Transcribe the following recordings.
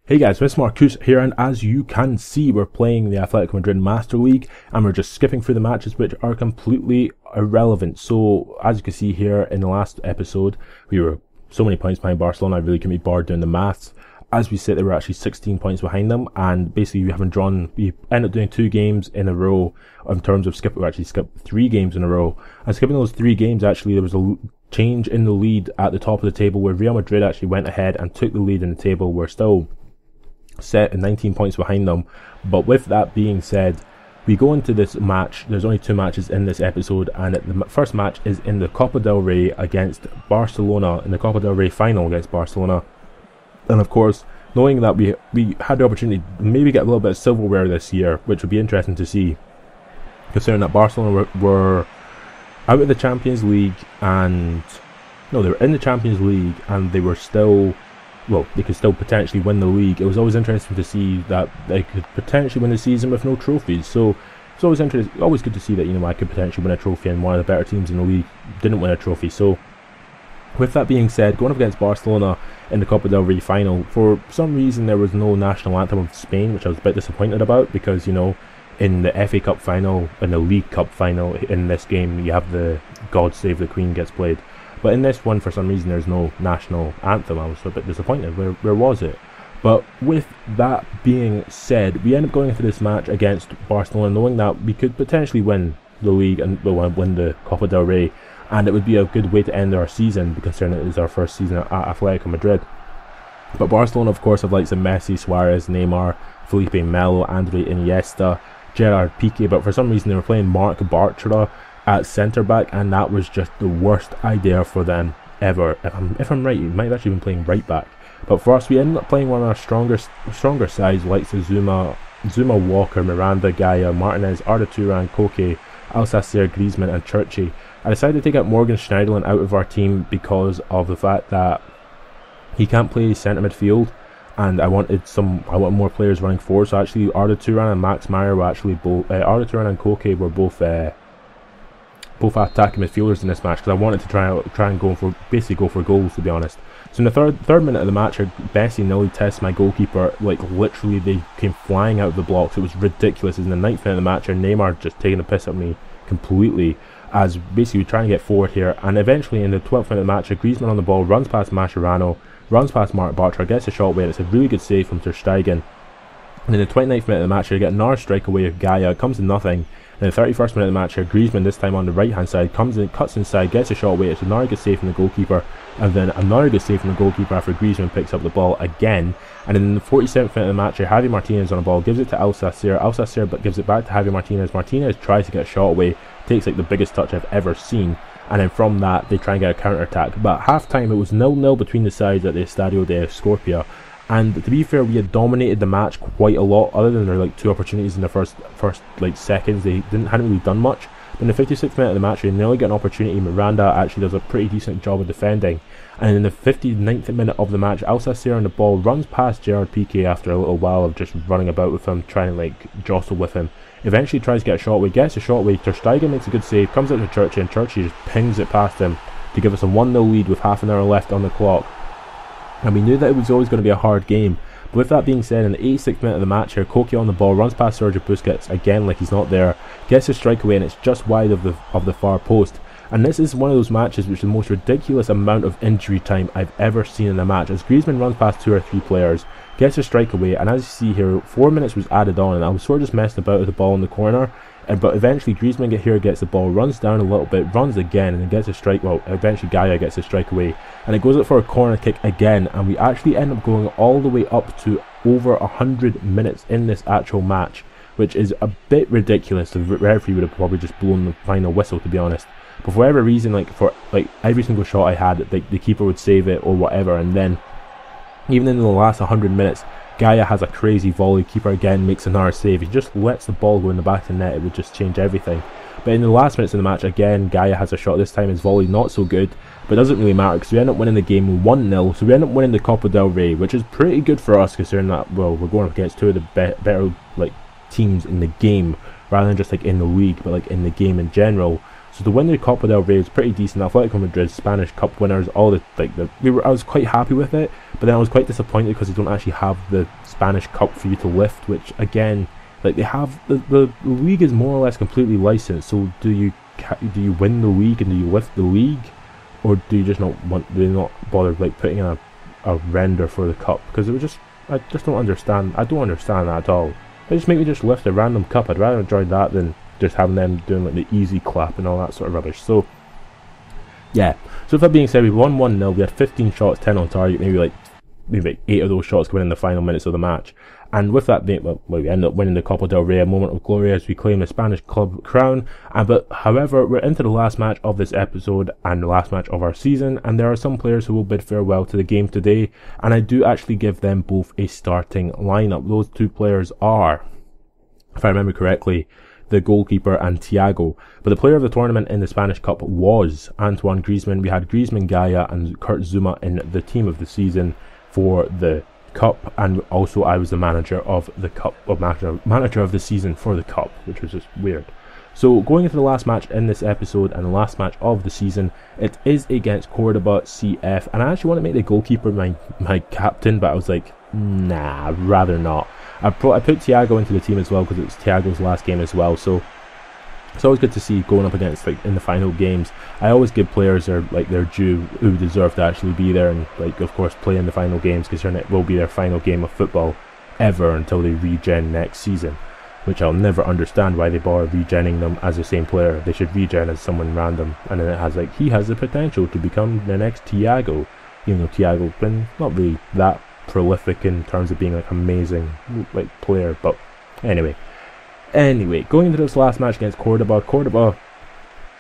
Hey guys, Miss Marcus here, and as you can see, we're playing the Atlético Madrid Master League, and we're just skipping through the matches which are completely irrelevant. So, as you can see here, in the last episode, we were so many points behind Barcelona, I really couldn't be bored doing the maths. As we said, they were actually 16 points behind them, and basically we ended up doing 2 games in a row in terms of we actually skipped 3 games in a row. And skipping those 3 games, actually, there was a change in the lead at the top of the table where Real Madrid actually went ahead and took the lead in the table. We're still set at 19 points behind them, but with that being said, we go into this match. There's only 2 matches in this episode, and the first match is in the Copa del Rey against Barcelona, in the Copa del Rey final against Barcelona. And of course, knowing that we had the opportunity to maybe get a little bit of silverware this year, which would be interesting to see, considering that Barcelona were out of the Champions League, and no, they were in the Champions League and they were still, well, they could still potentially win the league. It was always interesting to see that they could potentially win the season with no trophies. So it's always always good to see that, you know, I could potentially win a trophy and one of the better teams in the league didn't win a trophy. So with that being said, going up against Barcelona in the Copa del Rey final, for some reason there was no national anthem of Spain, which I was a bit disappointed about, because, you know, in the FA Cup final and the League Cup final in this game, you have the God Save the Queen gets played. But in this one, for some reason, there's no national anthem. I was a bit disappointed. Where was it? But with that being said, we end up going into this match against Barcelona knowing that we could potentially win the league and win the Copa del Rey, and it would be a good way to end our season, considering it is our first season at Atlético Madrid. But Barcelona, of course, have likes of Messi, Suarez, Neymar, Felipe Melo, Andre Iniesta, Gerard Piqué, but for some reason they were playing Marc Bartra at centre back, and that was just the worst idea for them ever. If I'm right, he might have actually been playing right back. But for us, we ended up playing one of our stronger sides, like Zuma, Walker, Miranda, Gaia, Martinez, Arda Turan, Koke, Alsacer, Griezmann, and Churchy. I decided to take out Morgan Schneiderlin out of our team because of the fact that he can't play centre midfield, and I wanted more players running forward. So actually, Arda Turan and Max Meyer were actually both Arda Turan and Koke were both attacking midfielders in this match, because I wanted to try and go for goals, to be honest. So in the third minute of the match, Messi nearly tests my goalkeeper. Like, literally, they came flying out of the blocks. It was ridiculous. In the 9th minute of the match, Neymar just taking the piss at me completely, as basically trying to get forward here. And eventually, in the 12th minute of the match, Griezmann on the ball runs past Mascherano, runs past Marc Bartra, gets a shot away, and it's a really good save from Ter Stegen. And in the 29th minute of the match, you get another strike away of Gaia. It comes to nothing. In the 31st minute of the match, Griezmann, this time on the right hand side, comes in, cuts inside, gets a shot away. It's another good save from the goalkeeper, and then another good save from the goalkeeper after Griezmann picks up the ball again. And in the 47th minute of the match, Javi Martinez on the ball, gives it to Alsacer, but gives it back to Javi Martinez. Martinez tries to get a shot away, takes like the biggest touch I've ever seen, and then from that they try and get a counter attack. But at half time, it was 0-0 between the sides at the Estadio de Scorpia. And to be fair, we had dominated the match quite a lot. Other than their like 2 opportunities in the first like seconds, they hadn't really done much. But in the 56th minute of the match, we nearly get an opportunity. Miranda actually does a pretty decent job of defending. And in the 59th minute of the match, Alsacer on the ball runs past Gerard Piqué after a little while of just running about with him, trying to like jostle with him. Eventually tries to get a shot away, gets a shot away. Ter Stegen makes a good save, comes out to Churchy, and Churchy just pings it past him to give us a 1-0 lead with half an hour left on the clock. And we knew that it was always going to be a hard game. But with that being said, in the 86th minute of the match here, Koke on the ball runs past Sergio Busquets again like he's not there, gets a strike away, and it's just wide of the far post. And this is one of those matches which is the most ridiculous amount of injury time I've ever seen in a match, as Griezmann runs past 2 or 3 players, gets a strike away, and as you see here, 4 minutes was added on, and I was sort of just messing about with the ball in the corner. But eventually Griezmann gets the ball, runs down a little bit, runs again, and then gets a strike. Well, eventually Gaia gets a strike away, and it goes up for a corner kick again, and we actually end up going all the way up to over 100 minutes in this actual match, which is a bit ridiculous. The referee would have probably just blown the final whistle, to be honest. But for whatever reason, for every single shot I had, the keeper would save it or whatever, and then even in the last 100 minutes, Gaia has a crazy volley, keeper again makes another save. He just lets the ball go in the back of the net, it would just change everything. But in the last minutes of the match, again, Gaia has a shot. This time his volley not so good, but it doesn't really matter because we end up winning the game 1-0. So we end up winning the Copa del Rey, which is pretty good for us, considering that, well, we're going up against 2 of the better teams in the game, rather than just in the league, but in the game in general. So to win the Copa del Rey was pretty decent. Atletico Madrid, Spanish Cup winners, all the I was quite happy with it, but then I was quite disappointed because they don't actually have the Spanish Cup for you to lift, which again, like they have the league is more or less completely licensed. So do you win the league and do you lift the league, or do you just not bother like putting in a render for the cup? Because it was just, I just don't understand. I don't understand that at all. They just make me just lift a random cup. I'd rather enjoy that than just having them doing like the easy clap and all that sort of rubbish. So yeah. So with that being said, we won 1-0. We had 15 shots, 10 on target. Maybe 8 of those shots coming in the final minutes of the match. And with that being, well, we ended up winning the Copa del Rey, a moment of glory as we claim the Spanish club crown. But however, we're into the last match of this episode and the last match of our season, and there are some players who will bid farewell to the game today, and I do actually give them both a starting lineup. Those two players are, if I remember correctly, the goalkeeper and Thiago. But the player of the tournament in the Spanish Cup was Antoine Griezmann. We had Griezmann, Gaia and Kurt Zouma in the team of the season for the Cup, and also I was the manager of the Cup, or manager of the season for the Cup, which was just weird. So going into the last match in this episode and the last match of the season, it is against Cordoba CF, and I actually want to make the goalkeeper my captain, but I was like, nah, rather not. I put Thiago into the team as well because it's Thiago's last game as well, so it's always good to see going up against, like, in the final games. I always give players their due who deserve to actually be there and, like, of course, play in the final games, because it will be their final game of football ever until they regen next season, which I'll never understand why they bother regenning them as the same player. They should regen as someone random, and then it has, like, he has the potential to become the next Thiago, even though Thiago's been not really that prolific in terms of being, like, amazing, like, player. But anyway, going into this last match against Cordoba,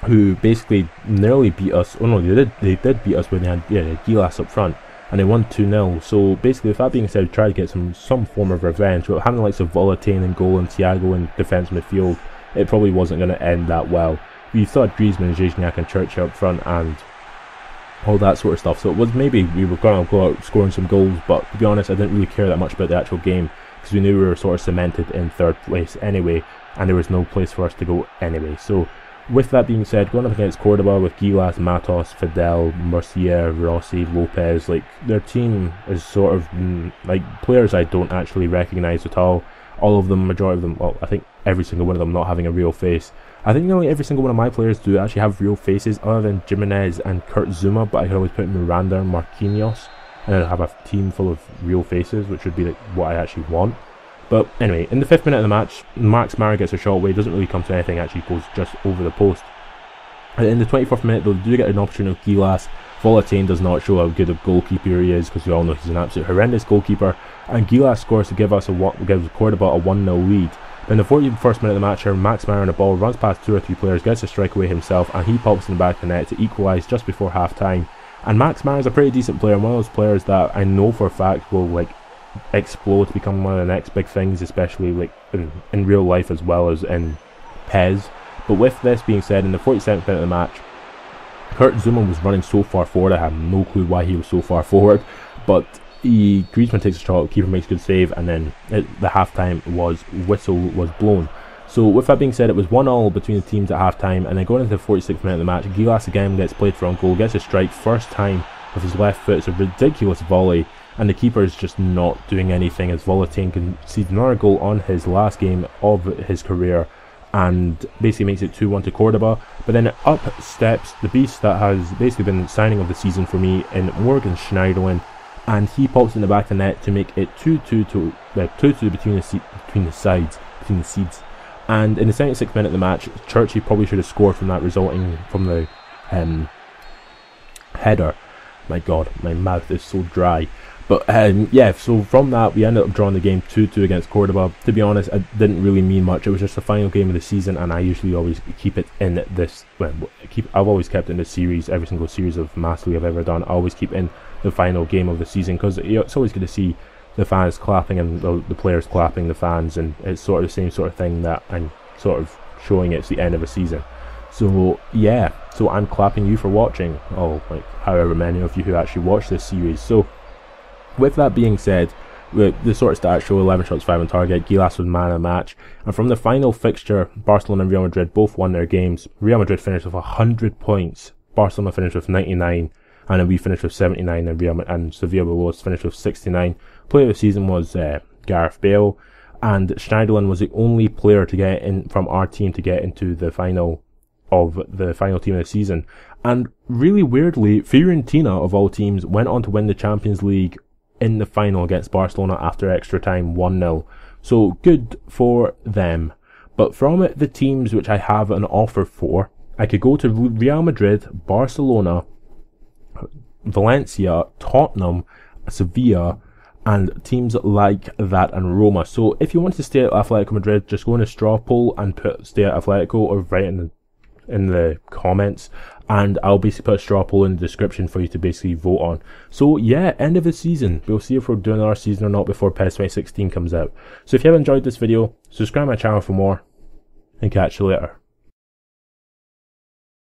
who basically nearly beat us. Oh no, they did beat us when they had Gilas up front, and they won 2-0. So basically, with that being said, we tried to get some form of revenge. But having the likes of Volatane in goal and Thiago in defence midfield, it probably wasn't going to end that well. We thought Griezmann, Zizniak and Churchill up front and all that sort of stuff. So it was maybe we were going to go out scoring some goals, but to be honest, I didn't really care that much about the actual game, because we knew we were sort of cemented in third place anyway, and there was no place for us to go anyway. So with that being said, going up against Cordoba with Gilas, Matos, Fidel, Murcia, Rossi, Lopez, like, their team is sort of like players I don't actually recognise at all. All of them, majority of them, well, I think every single one of them not having a real face. I think nearly every single one of my players do actually have real faces, other than Jimenez and Kurt Zouma, but I could always put Miranda and Marquinhos, and then have a team full of real faces, which would be like what I actually want. But anyway, in the 5th minute of the match, Max Mara gets a shot away, doesn't really come to anything, actually goes just over the post. And in the 24th minute, they do get an opportunity of Gilas. Volatane does not show how good a goalkeeper he is, because we all know he's an absolute horrendous goalkeeper. And Gilas scores to give Cordoba a 1-0 lead. Then the 41st minute of the match here, Max Mara on the ball runs past 2 or 3 players, gets a strike away himself, and he pops in the back of the net to equalise just before half time. And Max Mara is a pretty decent player, one of those players that I know for a fact will, like, explode to become one of the next big things, especially like in real life as well as in PES. But with this being said, in the 47th minute of the match, Kurt Zouma was running so far forward, I have no clue why he was so far forward, but Griezmann takes a shot, keeper makes a good save, and then the halftime whistle was blown. So with that being said, it was 1-1 between the teams at halftime, and then going into the 46th minute of the match, Gilas again gets played for on goal, gets a strike, first time with his left foot. It's a ridiculous volley, and the keeper is just not doing anything, as Volatane concedes another goal on his last game of his career, and basically makes it 2-1 to Cordoba. But then up steps the beast that has basically been the signing of the season for me in Morgan Schneiderlin, and he pops in the back of the net to make it 2-2 between the seeds. And in the 76th minute of the match, Churchy probably should have scored from that, resulting from the header. My god, my mouth is so dry. But yeah, so from that we ended up drawing the game 2-2 against Cordoba. To be honest, it didn't really mean much. It was just the final game of the season, and I usually always keep it in this. I've always kept it in this series. Every single series of Master League I've ever done, I always keep in the final game of the season, because it's always good to see the fans clapping and the players clapping the fans, and it's sort of the same sort of thing that I'm sort of showing it's the end of a season. So yeah, so I'm clapping you for watching, like however many of you who actually watch this series. So with that being said, The sort of stats show 11 shots, 5 on target. Gilas was man of the match. And from the final fixture, Barcelona and Real Madrid both won their games. Real Madrid finished with 100 points. Barcelona finished with 99. And then we finished with 79. And Sevilla Willows finished with 69. Player of the season was Gareth Bale. And Schneiderlin was the only player to get in from our team to get into the final of the final team of the season. And really weirdly, Fiorentina, of all teams, went on to win the Champions League in the final against Barcelona after extra time 1-0. So good for them. But from the teams which I have an offer for, I could go to Real Madrid, Barcelona, Valencia, Tottenham, Sevilla, and teams like that and Roma. So if you want to stay at Atletico Madrid, just go in a straw poll and put stay at Atletico, or write in the comments, and I'll basically put a straw poll in the description for you to basically vote on. So yeah, end of the season. We'll see if we're doing our season or not before PES 2016 comes out. So if you have enjoyed this video, subscribe to my channel for more, and catch you later.